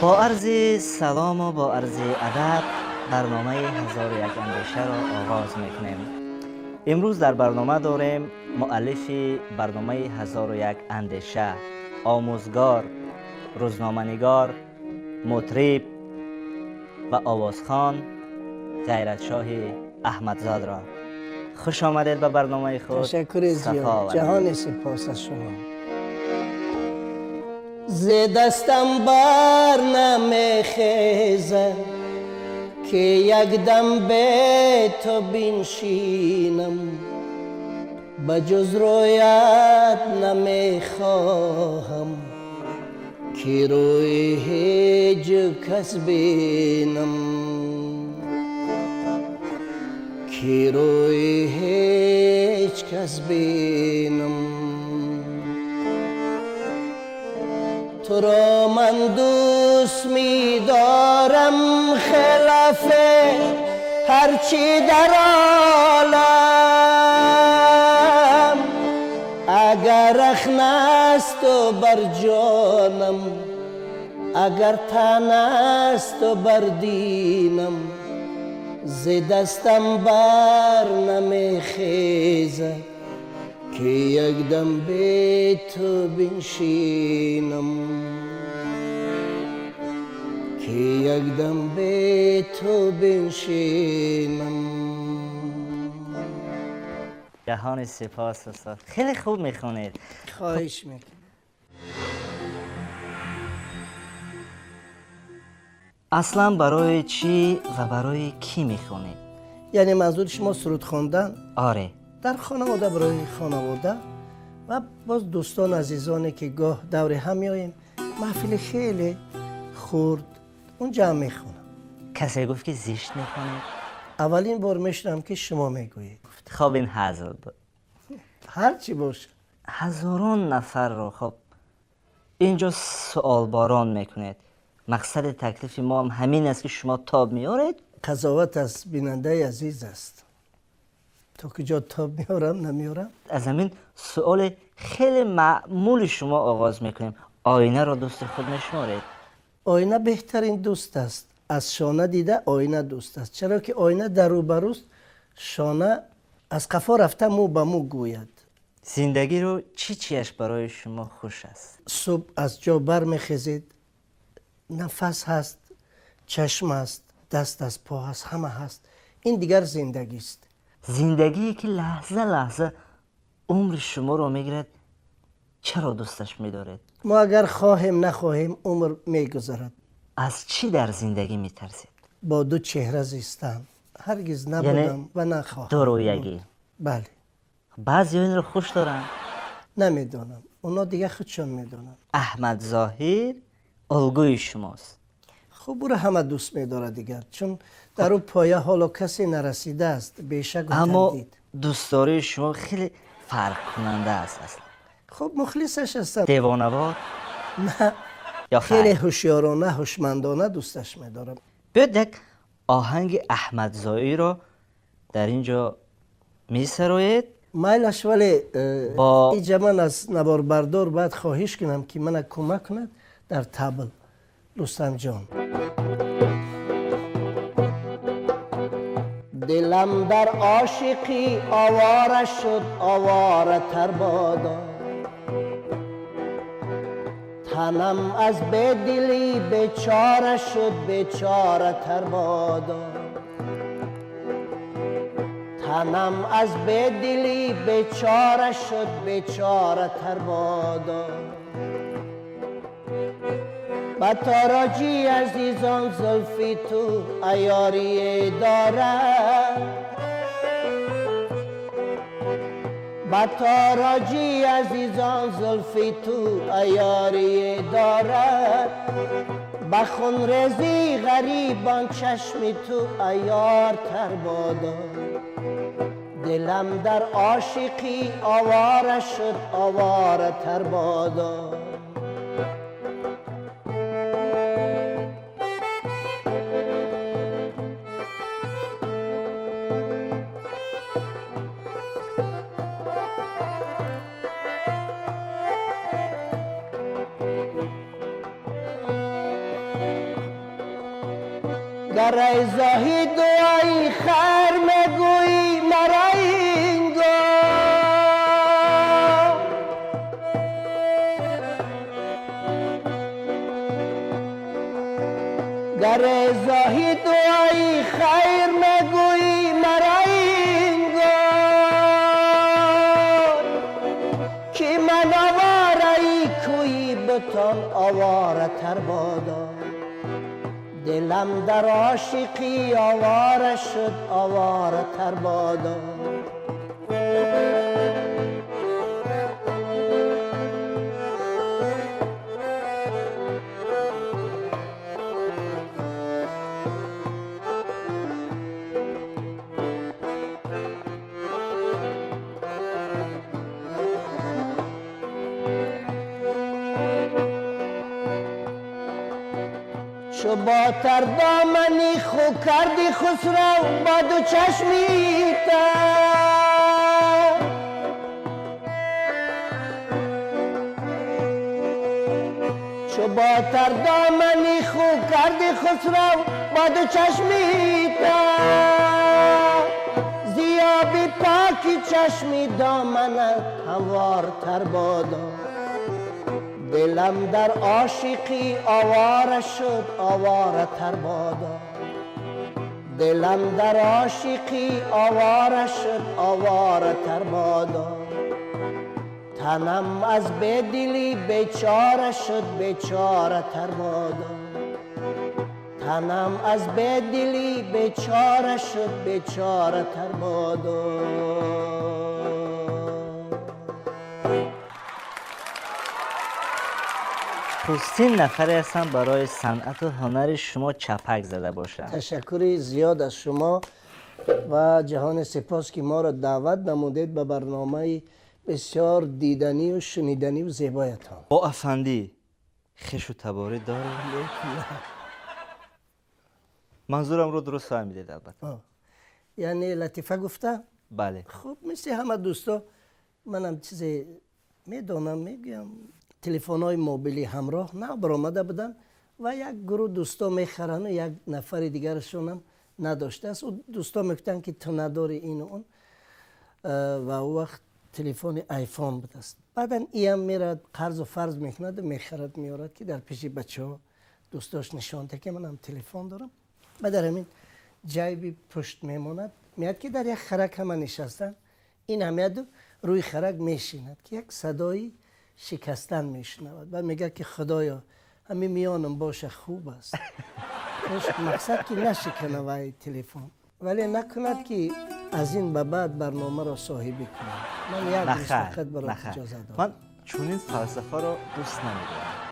با عرض سلام و با عرض ادب برنامه 1001 اندیشه را آغاز میکنیم. امروز در برنامه داریم مؤلف برنامه 1001 اندیشه، آموزگار، روزنامه‌نگار، مطرب و آوازخوان غیرتشاه احمدزاد را. خوش آمدید به برنامه خود. تشکر زیاد، جهان سپاس از شما. ز دستم بر نمیخیزد که یک دم به تو بنشینم، بجز رویت نمیخواهم که روی هیچ کس بینم، که روی هیچ کس بینم. تو را من دوست می دارم خلاف هرچی در عالم، اگر رخن است و بر جانم، اگر تن است و بر دینم، ز دستم بر نمیخیزد که یک دم به تو بنشینم، که یک دم به تو بنشینم. جهان سپاس استاد، خیلی خوب میخونید. خواهش میکنم. اصلا برای چی و برای کی میخونید؟ یعنی منظور شما سرود خواندن؟ آره. در خانواده، برای خانواده و باز دوستان عزیزانی که گاه دور هم میاییم، محفل خیلی خورد اونجا میخونم. کسی گفت که زشت میخونید؟ اولین بار میشنم که شما میگویید. خب این حاضر بود. هر چی باشه. هزاران نفر رو خب اینجا سوال باران میکنید. مقصد تکلیف ما هم همین است که شما تاب میارید. قضاوت از بیننده عزیز است. تا کجا تاب میارم نمیارم. از همین سوال خیلی معمول شما آغاز میکنیم. آینه را دوست خود میشمارید؟ آینه بهترین دوست است. از شانه دیده آینه دوست است، چرا که آینه در روبروست. شانه از قفا رفته مو به مو گوید. زندگی رو چیش برای شما خوش است؟ صبح از جا بر میخیزید، نفس هست، چشم هست، دست از پا هست، همه هست. این دیگر زندگی است. زندگی که لحظه لحظه عمر شما رو میگیرد، چرا دوستش میدارید؟ ما اگر خواهیم نخواهیم عمر میگذرد. از چی در زندگی میترسید؟ با دو چهره زیستم. هرگز نبودم یعنی و نخواهم. دو رویگی. بله. بعضی این رو خوش دارن. نمیدونم، اونا دیگه خودشون میدونن. احمد ظاهر الگوی شماست. خب او را همه دوست میداره دیگر، چون در او پایه حالا کسی نرسیده است. بیشک و اما تردید. دوستداری شما خیلی فرق کننده است اصلا. خب مخلصش هستم. دیوانه‌وار نه، یا خیلی خیر؟ هوشیارانه هوشمندانه دوستش میدارم. بیاید یک آهنگ احمد ظاهر رو در اینجا میسرایید. مایلش، ولی با اینجا من از نوار بردار باید خواهش کنم که من کمک کند در تبل. رستم جان. دلم در عاشقی آواره شد، آواره تر بادا، تنم از بدلی بیچاره شد، بیچاره تر بادا، تنم از بدلی بیچاره شد، بیچاره تر بادا. با تاراجی عزیزان زلفی تو عیاری دارد، با تاراجی عزیزان زلفی تو عیاری دارد، با خون ریزی غریبان چشمی تو عیار تر بادا. دلم در عاشقی آواره شد، آواره تر بادا. گر ای زاهد و ای خیر میگویی مرا اینگاه گر ای زاهد و ای خیر میگویی مرا اینگاه که من آواره ای کوی بتان آواره تر بادا دلم در عاشقی آواره شد آواره تر بادا چو با تر دامنی خو کردی خسرو با دو چشمی تر چو با تر دامنی خو کردی خسرو با دو چشمی تر زیابی پاکی چشمی دامنت هموار تر بادا دلم در عاشقی آواره شد آواره تر بادا دلم در عاشقی آواره شد آواره تر بادا تنم از بدلی بیچاره شد بیچاره تر بادا تنم از بدلی بیچاره شد بیچاره تر بادا پوستین نفری هستن برای صنعت و هنر شما چپک زده باشن. تشکر زیاد از شما و جهان سپاس که ما را دعوت نمودید به برنامه بسیار دیدنی و شنیدنی و زیبایتان. با افندی خش و تباری داره؟ منظورم رو درست فهمیدید البته. یعنی لطیفه گفته؟ بله. خب مثل همه دوستا منم چیزی میدونم میگم تلفن های موبیلی همراه نه برآمده بودن و یک گروه دوستا میخرن و یک نفر دیگرشون هم نداشته است و دوستا میگفتن که تو نداری این و اون و او وقت تلفن آیفون بود است. بعدا این میرد قرض و فرض میکند و میخرد میارد که در پیش بچه ها دوستاش نشانده که من هم تلفن دارم و در همین جایبی پشت میماند میاد که در یک خرک همه نشستن این هم میاد روی خرک میشیند که یک صدایی شکستن میشنود و میگه که خدایا همین میانم باشه خوب است مقصد که نشکنه وای تلفن ولی نکند که از این به بعد برنامه را صاحبی کنم. من یک روز فقط برای اجازه دارم. من چون این فلسفه رو دوست نمیدارم.